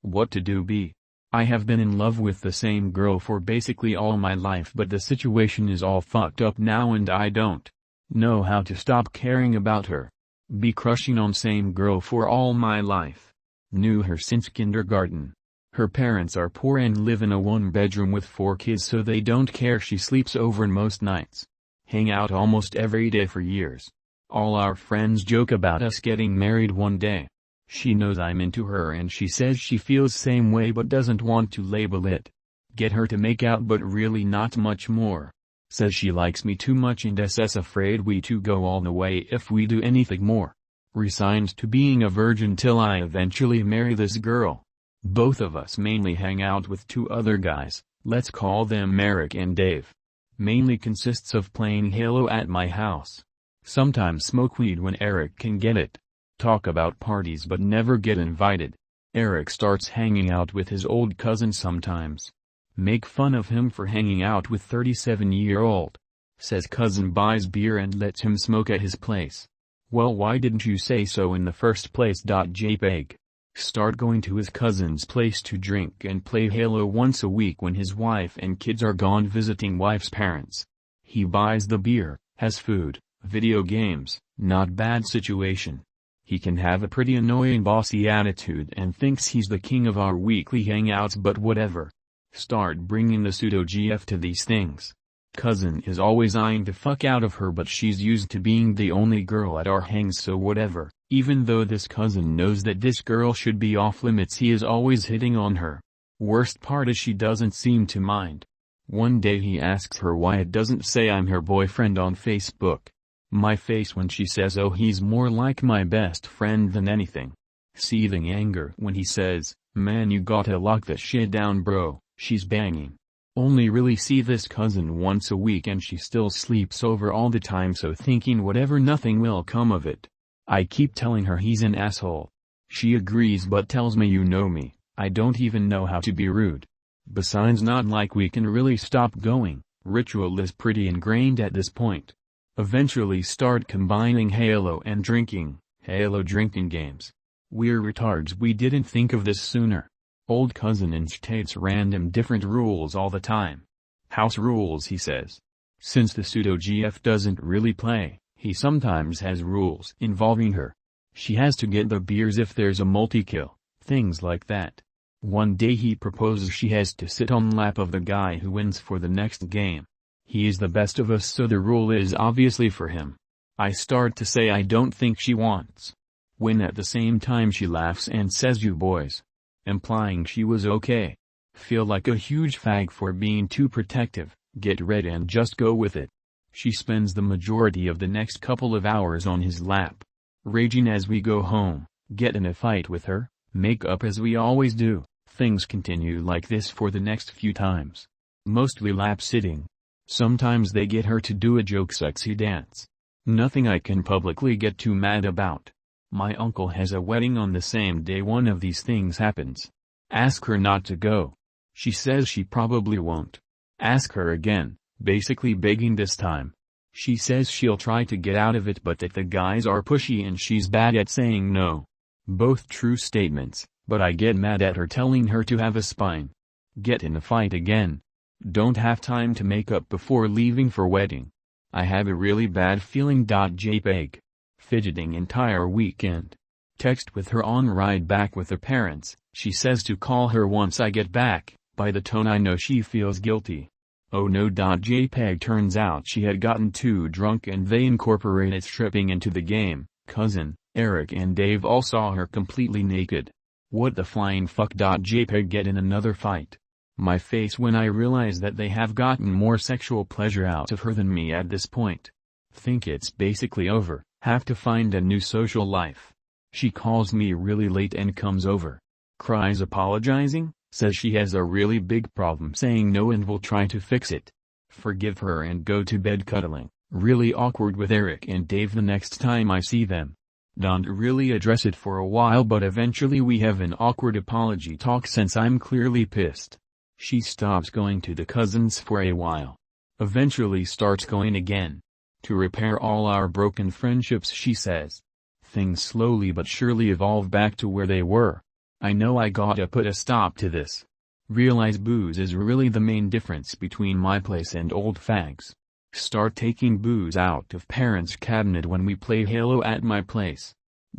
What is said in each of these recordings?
What to do B? I have been in love with the same girl for basically all my life, but the situation is all fucked up now and I don't know how to stop caring about her. Be crushing on same girl for all my life. Knew her since kindergarten. Her parents are poor and live in a one-bedroom with 4 kids, so they don't care. She sleeps over most nights. Hang out almost every day for years. All our friends joke about us getting married one day. She knows I'm into her and she says she feels same way but doesn't want to label it. Get her to make out but really not much more. Says she likes me too much and is afraid we two go all the way if we do anything more. Resigned to being a virgin till I eventually marry this girl. Both of us mainly hang out with 2 other guys, let's call them Eric and Dave. Mainly consists of playing Halo at my house. Sometimes smoke weed when Eric can get it. Talk about parties but never get invited. Eric starts hanging out with his old cousin sometimes. Make fun of him for hanging out with 37-year-old. Says cousin buys beer and lets him smoke at his place. Well, why didn't you say so in the first place? JPEG. Start going to his cousin's place to drink and play Halo once a week when his wife and kids are gone visiting wife's parents. He buys the beer, has food, video games, not bad situation. He can have a pretty annoying bossy attitude and thinks he's the king of our weekly hangouts, but whatever. Start bringing the pseudo-GF to these things. Cousin is always eyeing the fuck out of her, but she's used to being the only girl at our hangs, so whatever. Even though this cousin knows that this girl should be off limits, he is always hitting on her. Worst part is she doesn't seem to mind. One day he asks her why it doesn't say I'm her boyfriend on Facebook. My face when she says oh he's more like my best friend than anything. Seething anger when he says, man you gotta lock the shit down bro, she's banging. Only really see this cousin once a week and she still sleeps over all the time, so thinking whatever, nothing will come of it. I keep telling her he's an asshole. She agrees but tells me you know me, I don't even know how to be rude. Besides, not like we can really stop going. Ritual is pretty ingrained at this point. Eventually start combining Halo and drinking, Halo drinking games. We're retards, we didn't think of this sooner. Old cousin instates random different rules all the time. House rules, he says. Since the pseudo-GF doesn't really play, he sometimes has rules involving her. She has to get the beers if there's a multi-kill, things like that. One day he proposes she has to sit on lap of the guy who wins for the next game. He is the best of us, so the rule is obviously for him. I start to say I don't think she wants. When at the same time she laughs and says you boys. Implying she was okay. Feel like a huge fag for being too protective, get red and just go with it. She spends the majority of the next couple of hours on his lap. Raging as we go home, get in a fight with her, make up as we always do. Things continue like this for the next few times. Mostly lap sitting. Sometimes they get her to do a joke sexy dance. Nothing I can publicly get too mad about. My uncle has a wedding on the same day one of these things happens. Ask her not to go. She says she probably won't. Ask her again, basically begging this time. She says she'll try to get out of it but that the guys are pushy and she's bad at saying no. Both true statements, but I get mad at her telling her to have a spine. Get in a fight again. Don't have time to make up before leaving for wedding. I have a really bad feeling. JPEG. Fidgeting entire weekend. Text with her on ride back with her parents. She says to call her once I get back. By the tone I know she feels guilty. Oh no. JPEG. Turns out she had gotten too drunk and they incorporated stripping into the game. Cousin, Eric and Dave all saw her completely naked. What the flying fuck. JPEG. Get in another fight. My face when I realize that they have gotten more sexual pleasure out of her than me at this point. Think it's basically over, have to find a new social life. She calls me really late and comes over. Cries apologizing, says she has a really big problem saying no and will try to fix it. Forgive her and go to bed cuddling. Really awkward with Eric and Dave the next time I see them. Don't really address it for a while but eventually we have an awkward apology talk since I'm clearly pissed. She stops going to the cousins for a while. Eventually starts going again. To repair all our broken friendships, she says. Things slowly but surely evolve back to where they were. I know I gotta put a stop to this. Realize booze is really the main difference between my place and old fags. Start taking booze out of parents' cabinet when we play Halo at my place.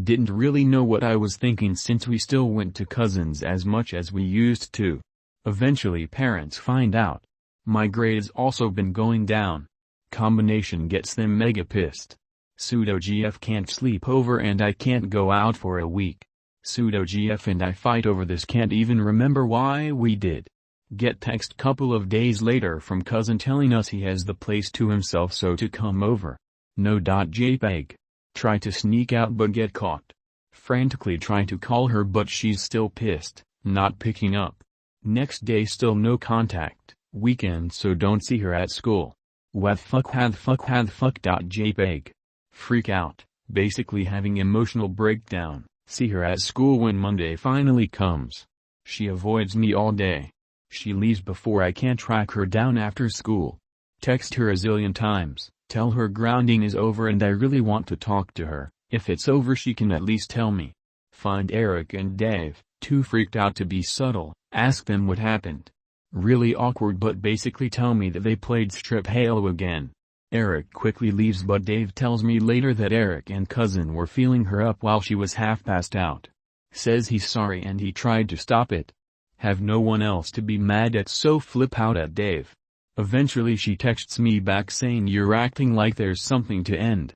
Didn't really know what I was thinking since we still went to cousins as much as we used to. Eventually parents find out. My grades also been going down. Combination gets them mega pissed. Pseudo GF can't sleep over and I can't go out for a week. Pseudo GF and I fight over this, can't even remember why we did. Get text couple of days later from cousin telling us he has the place to himself so to come over. No. JPEG. Try to sneak out but get caught. Frantically try to call her but she's still pissed, not picking up. Next day still no contact, weekend so don't see her at school. What fuck JPEG. Freak out, basically having emotional breakdown, see her at school when Monday finally comes. She avoids me all day. She leaves before I can track her down after school. Text her a zillion times, tell her grounding is over and I really want to talk to her. If it's over she can at least tell me. Find Eric and Dave, too freaked out to be subtle, ask them what happened. Really awkward but basically tell me that they played strip Halo again. Eric quickly leaves but Dave tells me later that Eric and cousin were feeling her up while she was half passed out. Says he's sorry and he tried to stop it. Have no one else to be mad at so flip out at Dave. Eventually she texts me back saying you're acting like there's something to end.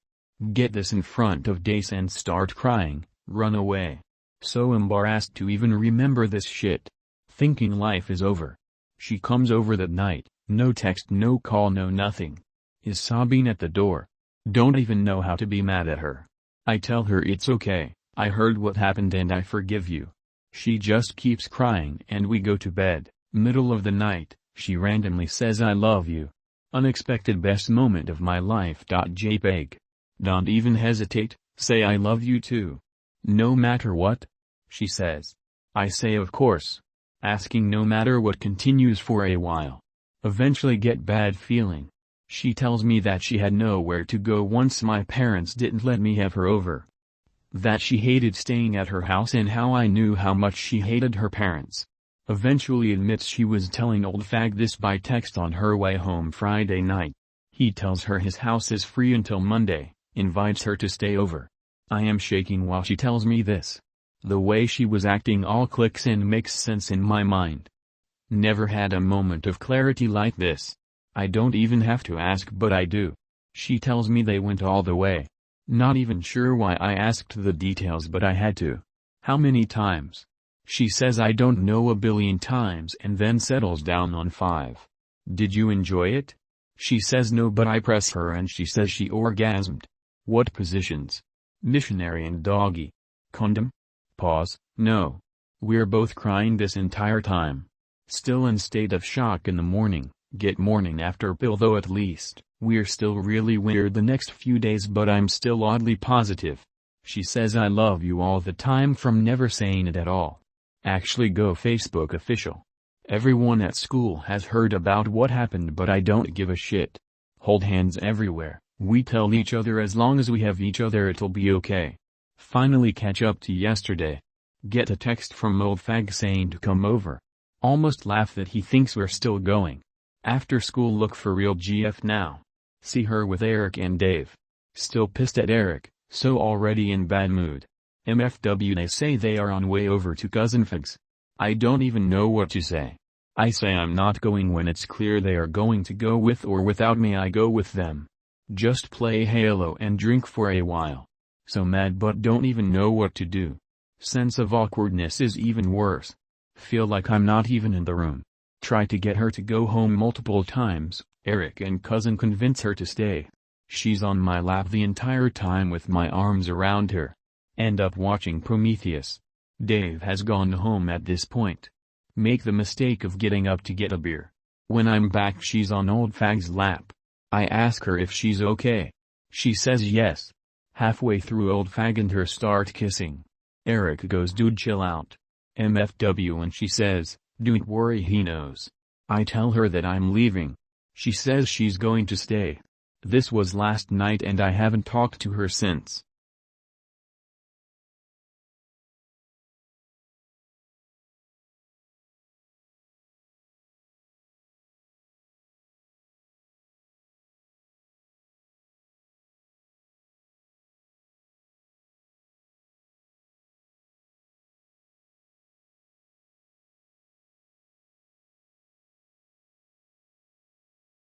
Get this in front of Dace and start crying, run away. So embarrassed to even remember this shit. Thinking life is over. She comes over that night, no text, no call, no nothing. Is sobbing at the door. Don't even know how to be mad at her. I tell her it's okay, I heard what happened and I forgive you. She just keeps crying and we go to bed. Middle of the night, she randomly says I love you. Unexpected best moment of my life. JPEG. Don't even hesitate, say I love you too. No matter what? She says. I say of course. Asking no matter what continues for a while. Eventually get bad feeling. She tells me that she had nowhere to go once my parents didn't let me have her over. That she hated staying at her house and how I knew how much she hated her parents. Eventually admits she was telling old fag this by text on her way home Friday night. He tells her his house is free until Monday, invites her to stay over. I am shaking while she tells me this. The way she was acting all clicks and makes sense in my mind. Never had a moment of clarity like this. I don't even have to ask but I do. She tells me they went all the way. Not even sure why I asked the details but I had to. How many times? She says I don't know, a billion times, and then settles down on 5. Did you enjoy it? She says no but I press her and she says she orgasmed. What positions? Missionary and doggy. Condom? Pause, no. We're both crying this entire time. Still in state of shock in the morning, get morning after pill though at least. We're still really weird the next few days but I'm still oddly positive. She says I love you all the time from never saying it at all. Actually go Facebook official. Everyone at school has heard about what happened but I don't give a shit. Hold hands everywhere, we tell each other as long as we have each other it'll be okay. Finally catch up to yesterday. Get a text from old fag saying to come over. Almost laugh that he thinks we're still going. After school look for real GF now. See her with Eric and Dave. Still pissed at Eric, so already in bad mood. MFW they say they are on way over to cousin Fags. I don't even know what to say. I say I'm not going when it's clear they are going to go with or without me. I go with them. Just play Halo and drink for a while. So mad but don't even know what to do. Sense of awkwardness is even worse. Feel like I'm not even in the room. Try to get her to go home multiple times. Eric and cousin convince her to stay. She's on my lap the entire time with my arms around her. End up watching Prometheus. Dave has gone home at this point. Make the mistake of getting up to get a beer. When I'm back she's on old fag's lap. I ask her if she's okay. She says yes. Halfway through old fag and her start kissing. Eric goes dude chill out. MFW and she says, don't worry he knows. I tell her that I'm leaving. She says she's going to stay. This was last night and I haven't talked to her since.